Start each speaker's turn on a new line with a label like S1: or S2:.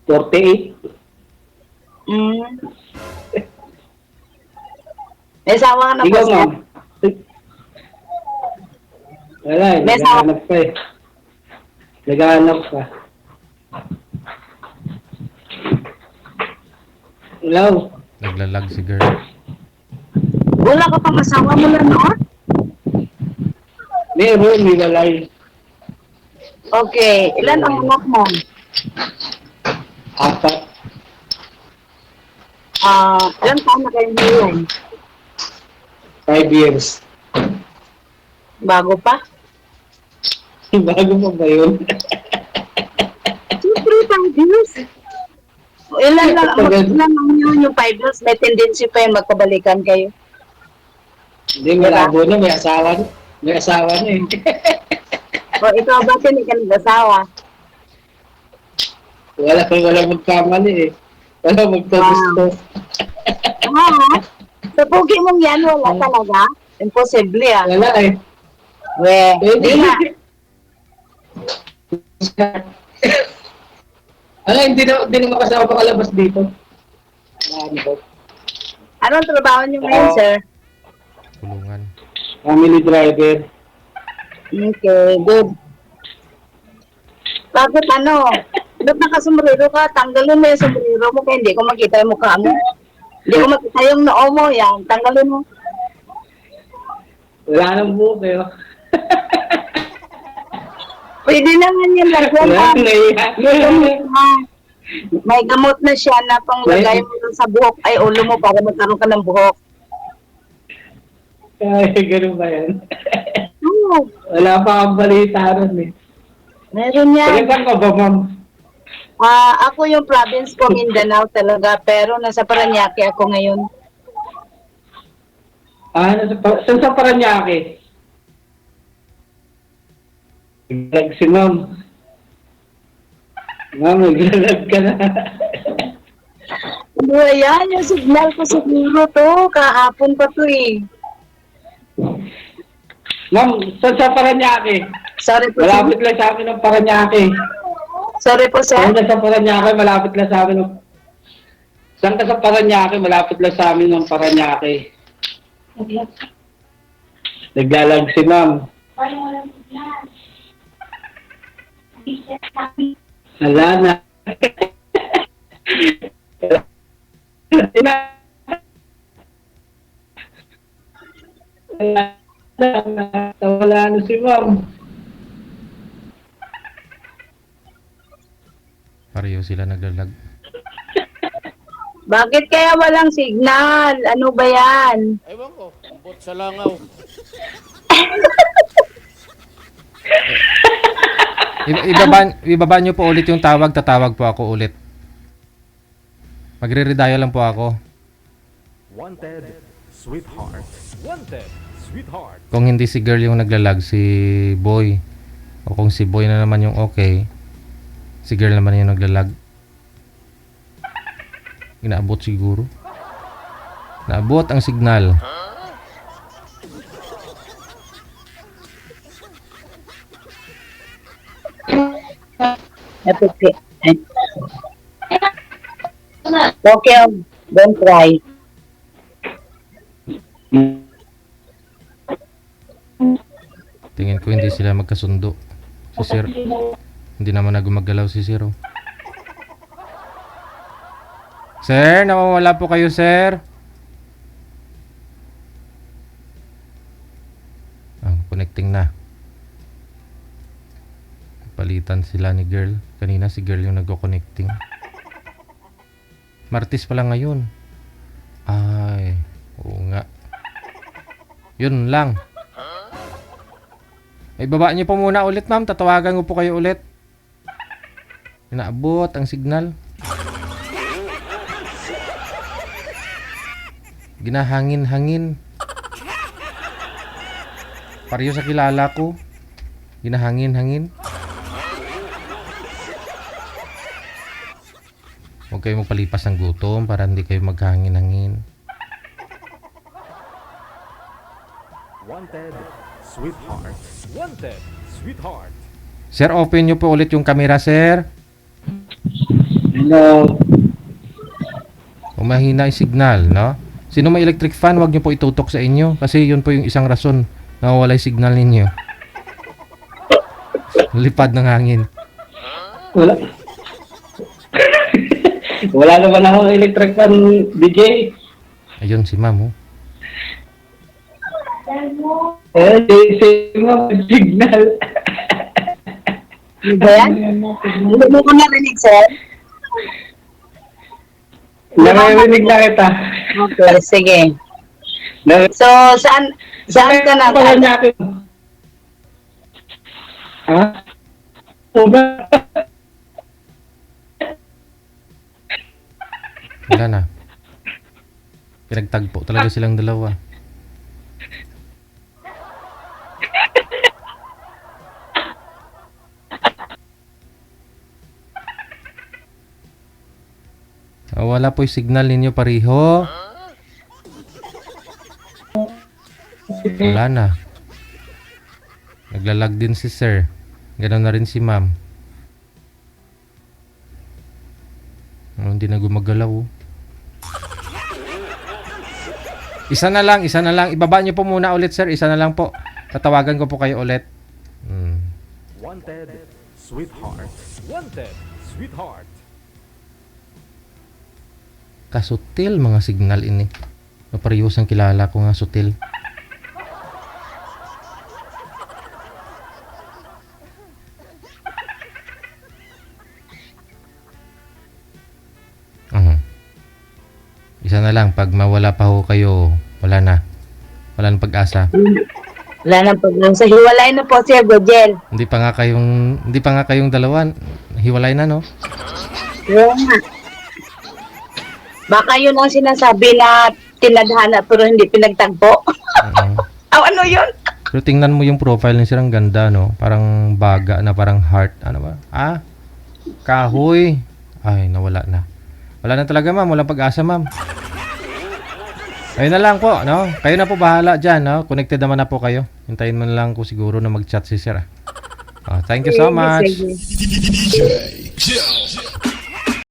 S1: 48.
S2: Mm. May asawa ka na po,
S1: Ikaw,
S2: sir?
S1: ma'am. Wala,
S2: May asawa.
S1: naghahanap pa eh. Naghahanap pa. Hello?
S3: Naglalag si girl.
S2: Wala ka pang asawa mula noon?
S1: Meron, may walay.
S2: Okay. Ilan ang anak mo?
S1: Apat.
S2: Ilan taon na kayo ngayon?
S1: 5 years.
S2: Bago pa?
S1: Bago pa ba yun?
S2: Siyempre, 5 years. Ilan lang yun, yung 5 years, may tendency pa yung magkabalikan kayo.
S1: Hindi, malabo na. May asawa na. May asawa na eh.
S2: O ikaw ba hindi ka nag-asawa?
S1: Wala magkamali eh. Wala magtagusto.
S2: Sa pugi mong yan, wala talaga? Imposible ah.
S1: Wala eh.
S2: Di nga.
S1: Hindi na makasama pakalabas dito. Ano ba?
S2: Anong trabaho niyo ngayon, sir?
S3: Kulungan.
S1: Family driver.
S2: Okay, good. Bakit ba't nakasombrero ka? Tanggalin mo yung sombrero mo kaya hindi ko makita yung mukha mo. Hindi ko makita yung noo mo, yan. Tanggalin mo.
S1: Wala nang buhok eh.
S2: Pwede naman yan lagyan.
S1: Wala na
S2: May gamot na siya na panglagay mo dun sa buhok ay ulo mo para magkaroon ka ng buhok.
S1: Ay, ganun ba yan?
S2: Oo,
S1: Wala pa akong balita ron eh.
S2: meron yan.
S1: Talagang ka ba, ma'am?
S2: Ako yung province ko, Mindanao talaga, pero nasa Paranaque ako ngayon.
S1: Saan sa Paranaque? Naglag si ma'am. Ma'am, naglalag ka na.
S2: Ano yan? Yung signal ko siguro to. Kahapon pa to eh.
S1: Ma'am, saan sa Paranaque?
S2: Sorry po, sir.
S1: Malapit lang sa amin ang Paranaque.
S2: Sorry po, sir.
S1: Saan ka sa Paranaque? Malapit lang sa amin ang... Saan ka sa Paranaque? Malapit lang sa amin ang Paranaque. Naglalag si ma'am. Wala na. Wala na si ma'am.
S3: Pareho sila naglalag.
S2: Bakit kaya walang signal? Ano ba yan?
S4: Ewan ko, bot sa langaw.
S3: Ibaba nyo po ulit yung tawag, tatawag po ako ulit. Magre-redial lang po ako.
S5: Wanted, sweetheart. Wanted, sweetheart.
S3: Kung hindi si girl yung naglalag, si boy. O kung si boy na naman yung okay, si girl naman yung naglalag. Inaabot siguro. Naabot ang signal.
S2: Okay. Okay, don't try.
S3: Tingin ko hindi sila magkasundo. Si Sir, hindi naman na gumagalaw si Sir. Sir, nawawala po kayo, sir. Connecting na. Palitan sila ni girl. Kanina si girl yung nagko-connecting. Martis pa lang ngayon. Ay, oo nga. Yun lang. Ay, baba niyo po muna ulit, ma'am. Tatawagan ko po kayo ulit. Inaabot ang signal. Ginahangin-hangin. Pareho sa kilala ko. Ginahangin-hangin. Huwag kayo magpalipas ng gutom para hindi kayo maghangin-hangin.
S5: Wanted, sweetheart. Wanted, sweetheart.
S3: Sir, open nyo po ulit yung camera, sir.
S1: Hello.
S3: Kung mahina yung signal, no? Sino may electric fan, wag niyo po itutok sa inyo. Kasi yun po yung isang rason na wala yung signal ninyo. Lipad ng hangin.
S1: Wala. Wala naman ako electric fan, DJ.
S3: Ayun si ma'am, oh.
S1: Same mo, signal.
S2: Ano ba yan? Hindi mo ko narinig, sir?
S1: Naririnig na kita.
S2: Okay, sige. So, saan ka na?
S1: Paranaque. Ha? Uba.
S3: Wala na. Pinagtagpo talaga silang dalawa. Wala po yung signal ninyo pareho. Wala na. Naglalag din si sir. Ganoon na rin si ma'am. Hindi na gumagalaw. Oh. Isa na lang. Ibaba niyo po muna ulit, sir. Isa na lang po. Tatawagan ko po kayo ulit.
S5: Wanted, sweetheart. Wanted, sweetheart.
S3: Kasutil mga signal ini. Maparehos ang kilala ko nga sutil. Isa na lang, pag mawala pa ho kayo, wala na. Wala nang pag-asa.
S2: Wala nang pag-asa. Hiwalay na po, Sir Gojel.
S3: Hindi pa nga kayong dalawa. Hiwalay na, no?
S2: Oo nga. Baka yun ang sinasabi na tinadhana pero hindi pinagtagpo. Ano yun?
S3: Pero tingnan mo yung profile ni sir, ang ganda, no? Parang baga na, parang heart. Ano ba? Kahoy. Ay, nawala na. Wala na talaga, ma'am. Walang pag-asa, ma'am. Ayun na lang po, no? Kayo na po bahala dyan, no? Connected naman na po kayo. Hintayin mo na lang ko siguro na mag-chat si sir. Thank you so much.
S2: Sige.
S6: DJ Joe.